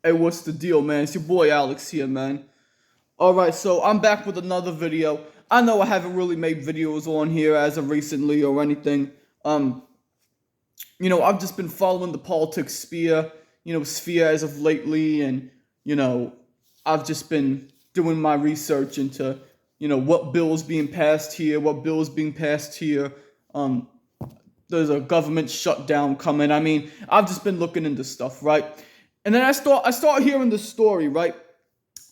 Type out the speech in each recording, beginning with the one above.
Hey, what's the deal, man? It's your boy Alex here, man. Alright, so I'm back with another video. I know I haven't really made videos on here as of recently or anything. Um, I've just been following the politics sphere as of lately, and, you know, I've just been doing my research into, what bills being passed here, what bills being passed here. Um, there's a government shutdown coming. I mean, I've just been looking into stuff, right? And then I start hearing this story, right?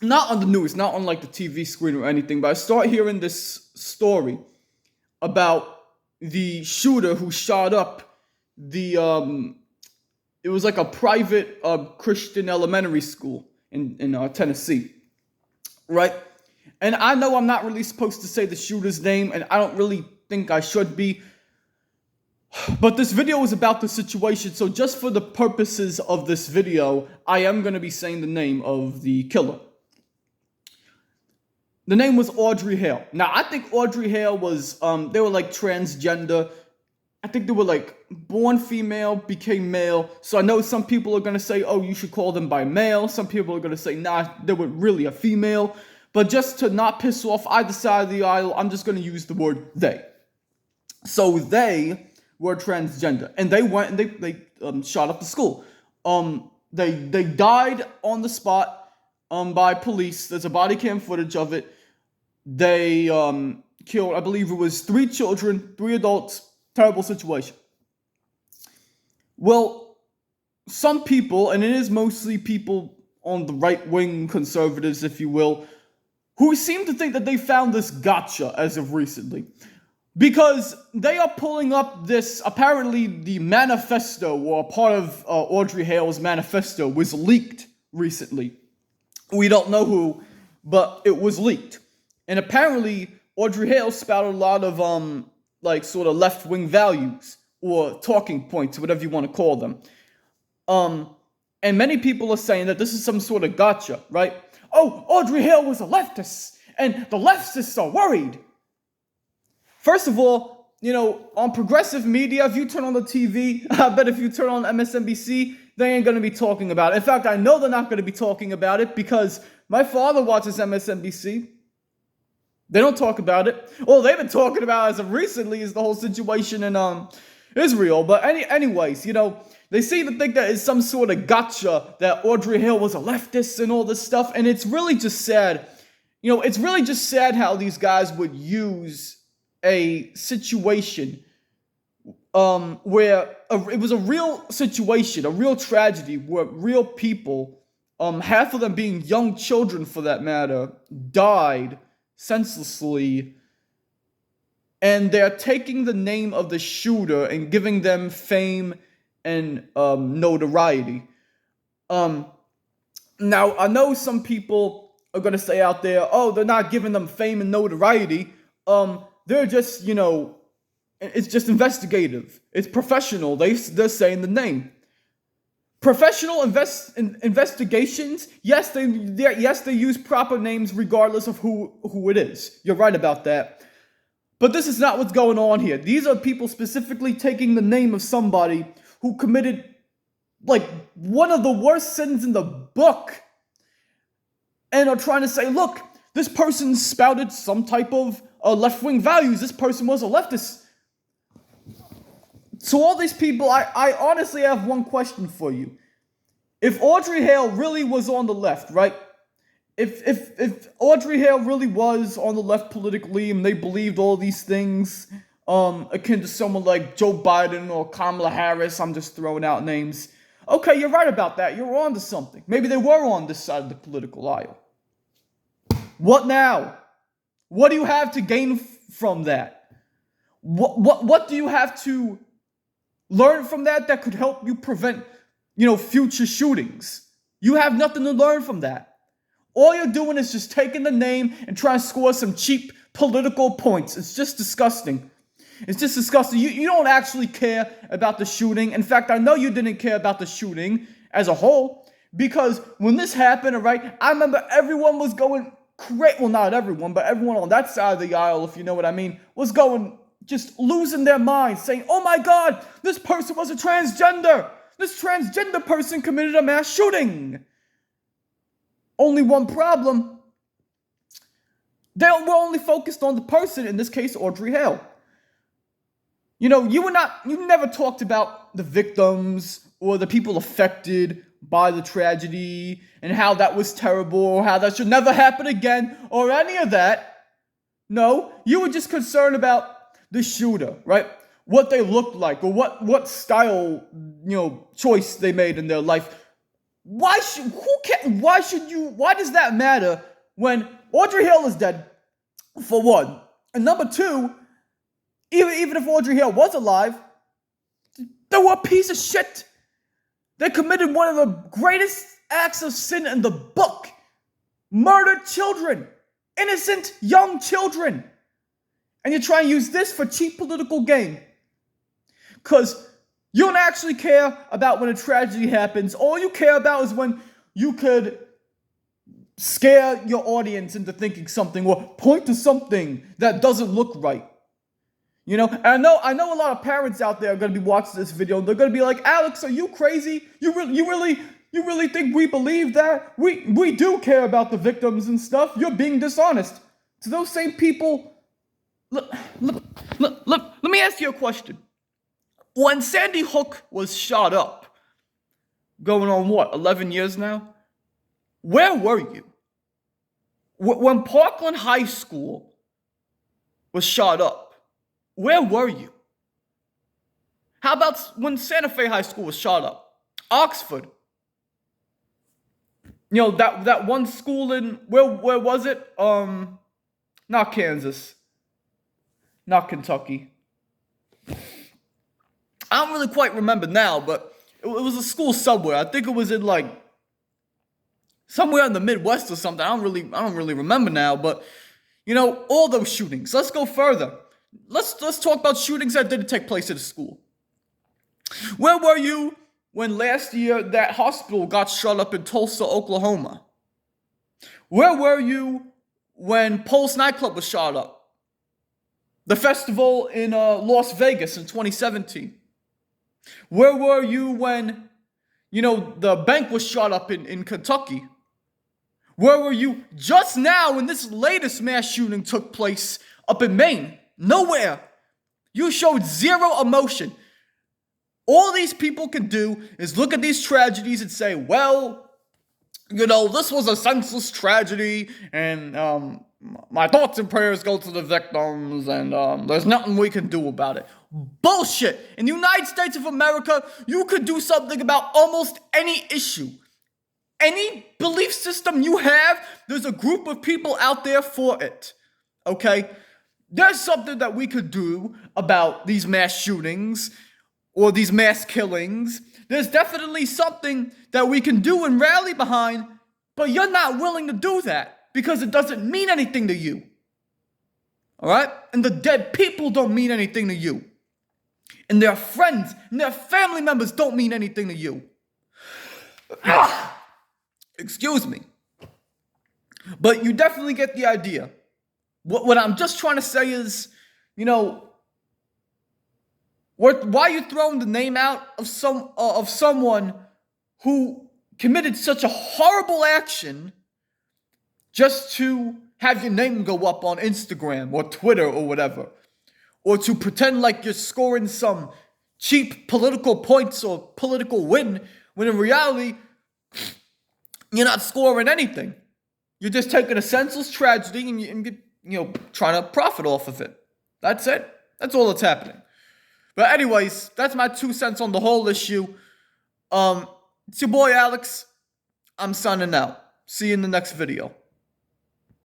Not on the news, not on like the TV screen or anything, but I start hearing this story about the shooter who shot up the it was like a private Christian elementary school in Tennessee, right? And I know I'm not really supposed to say the shooter's name, and I don't really think I should be. But this video is about the situation, so just for the purposes of this video, I am going to be saying the name of the killer. The name was Audrey Hale. Now, I think Audrey Hale was, they were like transgender. I think they were like born female, became male. So I know some people are going to say, oh, you should call them by male. Some people are going to say, nah, they were really a female. But just to not piss off either side of the aisle, I'm just going to use the word they. So they were transgender, and they went and they shot up the school. They died on the spot by police. There's a body cam footage of it. They killed, I believe it was 3 children, 3 adults. Terrible situation. Well, some people, and it is mostly people on the right-wing conservatives, if you will, who seem to think that they found this gotcha as of recently. Because they are pulling up this, apparently the manifesto, or part of Audrey Hale's manifesto, was leaked recently. We don't know who, but it was leaked. And apparently, Audrey Hale spouted a lot of, sort of left-wing values, or talking points, whatever you want to call them. And many people are saying that this is some sort of gotcha, right? Oh, Audrey Hale was a leftist, and the leftists are worried. First of all, on progressive media, if you turn on the TV, I bet if you turn on MSNBC, they ain't going to be talking about it. In fact, I know they're not going to be talking about it because my father watches MSNBC. They don't talk about it. All they've been talking about as of recently is the whole situation in Israel. But anyways, they seem to think that it's some sort of gotcha that Audrey Hale was a leftist and all this stuff. And it's really just sad. It's really just sad how these guys would use a situation where it was a real situation, a real tragedy, where real people, half of them being young children for that matter, died senselessly, and they're taking the name of the shooter and giving them fame and notoriety. Now, I know some people are going to say out there, oh, they're not giving them fame and notoriety. They're just, it's just investigative. It's professional. They're saying the name. Professional investigations, yes, they use proper names regardless of who it is. You're right about that. But this is not what's going on here. These are people specifically taking the name of somebody who committed, like, one of the worst sins in the book, and are trying to say, look, this person spouted some type of left-wing values. This person was a leftist. So all these people, I honestly have one question for you. If Audrey Hale really was on the left, right? If Audrey Hale really was on the left politically and they believed all these things, akin to someone like Joe Biden or Kamala Harris, I'm just throwing out names. Okay, you're right about that. You're on to something. Maybe they were on this side of the political aisle. What now? What do you have to gain from that? What do you have to learn from that could help you prevent, future shootings? You have nothing to learn from that. All you're doing is just taking the name and trying to score some cheap political points. It's just disgusting. It's just disgusting. You don't actually care about the shooting. In fact, I know you didn't care about the shooting as a whole, because when this happened, all right, I remember everyone was going crazy. Well, not everyone, but everyone on that side of the aisle, if you know what I mean, was going just losing their minds, saying, oh my God, this person was a transgender. This transgender person committed a mass shooting. only one problem. They were only focused on the person, in this case, Audrey Hale. You know, you never talked about the victims or the people affected by the tragedy and how that was terrible or how that should never happen again or any of that. No, you were just concerned about the shooter, right? What they looked like or what style, choice they made in their life. Why does that matter when Audrey Hale is dead, for one? And number two, even if Audrey Hale was alive, they were a piece of shit. They committed one of the greatest acts of sin in the book. Murdered children. Innocent young children. And you're trying to use this for cheap political gain. Because you don't actually care about when a tragedy happens. All you care about is when you could scare your audience into thinking something or point to something that doesn't look right. And I know a lot of parents out there are going to be watching this video and they're going to be like, Alex, are you crazy? You really think we believe that? We do care about the victims and stuff. You're being dishonest. To those same people, let me ask you a question. When Sandy Hook was shot up, going on 11 years now? Where were you? When Parkland High School was shot up, where were you? How about when Santa Fe High School was shot up? Oxford. That one school in, where was it? Not Kansas. Not Kentucky. I don't really quite remember now, but it was a school somewhere. I think it was in somewhere in the Midwest or something. I don't really remember now, but all those shootings. Let's go further. Let's talk about shootings that didn't take place at a school. Where were you when last year that hospital got shut up in Tulsa, Oklahoma? Where were you when Pulse nightclub was shot up? The festival in Las Vegas in 2017. Where were you when, the bank was shot up in Kentucky? Where were you just now when this latest mass shooting took place up in Maine? Nowhere. You showed zero emotion. All these people can do is look at these tragedies and say, well, this was a senseless tragedy, and my thoughts and prayers go to the victims, and there's nothing we can do about it. Bullshit. In the United States of America, you could do something about almost any issue. Any belief system you have, there's a group of people out there for it. Okay? There's something that we could do about these mass shootings or these mass killings. There's definitely something that we can do and rally behind, but you're not willing to do that because it doesn't mean anything to you. All right? And the dead people don't mean anything to you. And their friends and their family members don't mean anything to you. Excuse me. But you definitely get the idea. What I'm just trying to say is, why are you throwing the name out of someone who committed such a horrible action just to have your name go up on Instagram or Twitter or whatever, or to pretend like you're scoring some cheap political points or political win, when in reality, you're not scoring anything. You're just taking a senseless tragedy and trying to profit off of it. That's it. That's all that's happening. But anyways, that's my 2 cents on the whole issue. It's your boy Alex. I'm signing out. See you in the next video.